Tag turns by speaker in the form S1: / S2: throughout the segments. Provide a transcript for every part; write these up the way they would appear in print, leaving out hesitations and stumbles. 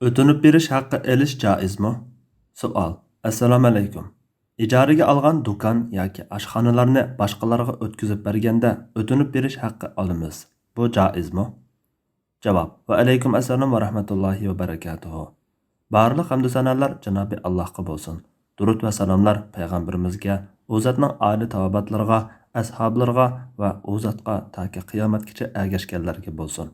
S1: Ötünüp berish haqqı elish joizmi? Savol. Assalomu alaykum. Ijaraga olgan do'kon yoki oshxonalarni boshqalarga o'tkazib berganda o'tinib berish haqqi olamiz. Bu joizmi? Javob. Va alaykum assalom va rahmatullohi va barakatuh. Barliq hamd sanolar Janobi Allohga bo'lsin. Durud va salomlar payg'ambarimizga, u zotning oila tavobatlariga, ashablariga va u zotga toki qiyomatgacha ergashganlarga bo'lsin.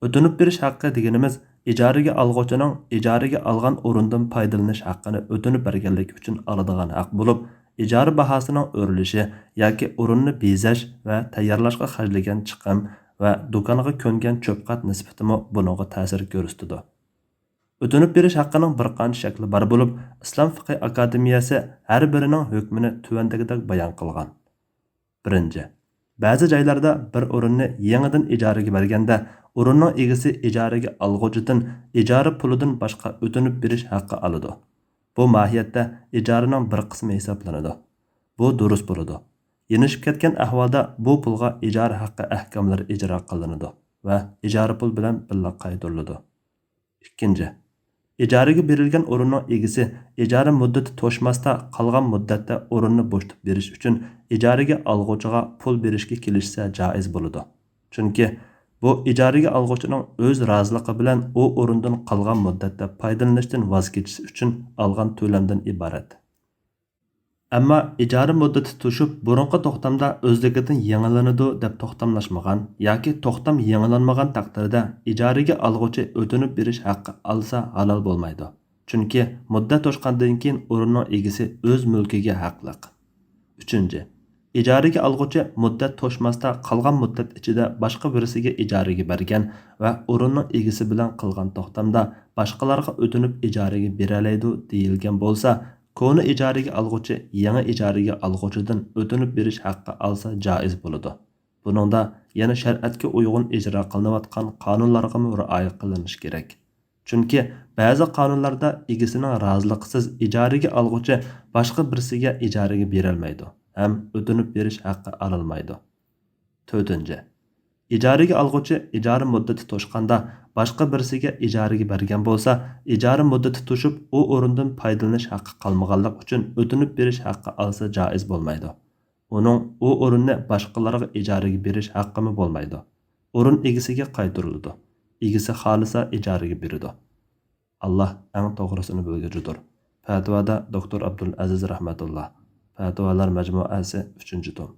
S1: Ötünüp berish haqqı deganimiz ijaraga olg'uvchining ijaraga olgan o'rindan foydalanish haqqini o'tinib berganlik uchun oladigan haq bo'lib, ijara bahosining o'rilishi yoki o'rinni bezash va tayyorlashga xarjlagan chiqim va do'konga ko'ngan cho'pqat nisbatimi buningga ta'sir ko'rsatadi. Ötünüp berish haqqining bir qancha shakli bor bo'lib, Islom fiqh akademiyasi har birining hukmini tuvandagidek bayon qilgan. Birinchi, ba'zi joylarda bir o'rinni yangidan ijaraga berganda o'rinning egasi ijaraga olg'uchidan ijara pulidan boshqa o'tinib berish haqqi oladi. Bu mohiyatda ijaraning bir qismi hisoblanadi. Bu durust bo'ladi. Yenishib ketgan ahvolda bu pulga ijara haqqi ahkomlari ijro qilinadi va ijara pul bilan birga qaytariladi. Ikkinchi, ijaraga berilgan o'rinning egasi ijara muddati to'shmasda qolgan muddatda o'rinni bo'shatib berish uchun ijaraga olg'uchiga pul berishga kelishsa joiz bo'ladi. Chunki bu ijaraga olg'uchining o'z roziligi bilan u o'rindan qolgan muddatda foydalanishdan voz kechish uchun olgan to'lamdan iborat. Ammo ijara muddati to'shib, burunqi to'xtamda o'zligidan yangilanadi deb to'xtamlashmagan yoki to'xtam yangilanmagan taqdirda ijaraga olg'uchi o'tinib berish haqqi olsa halol bo'lmaydi. Chunki muddat to'shqandan keyin o'rinning egasi o'z mulkiga haqliq. Uchinchi, ijaraga olg'uchi muddat to'shmasda qolgan muddat ichida boshqa birisiga ijaraga bergan va o'rinning egasi bilan qilgan to'xtamda boshqalarga o'tinib ijaraga beralaydi deyilgan bo'lsa, koni ijaraga olg'uchi yangi ijaraga olg'uchidan o'tinib berish haqqi olsa joiz bo'ladi. Buningda yana shariatga uyg'un ijro qilinayotgan qonunlarga rioya qilinish kerak. Chunki ba'zi qonunlarda egasining roziliqisiz ijaraga olg'uchi boshqa birisiga ijaraga berolmaydi ham o'tinib berish haqqi ololmaydi. To'rtinchi, ijaraga olg'uchi ijara muddati to'shqanda boshqa birisiga ijaraga bergan bo'lsa, ijara muddati to'shib u o'rindan foydalanish haqqi qolmaganlik uchun o'tinib berish haqqi olsa joiz bo'lmaydi. Uning u o'rinni boshqalarga ijaraga berish haqqimi bo'lmaydi. O'rin egasiga qaytariladi. Egasi xolisa ijaraga beradi. Allah eng to'g'risini bilguchidir. Fatvoda Doktor Abdul Aziz rahmatulloh. Fatvolar majmuasi 3-tom.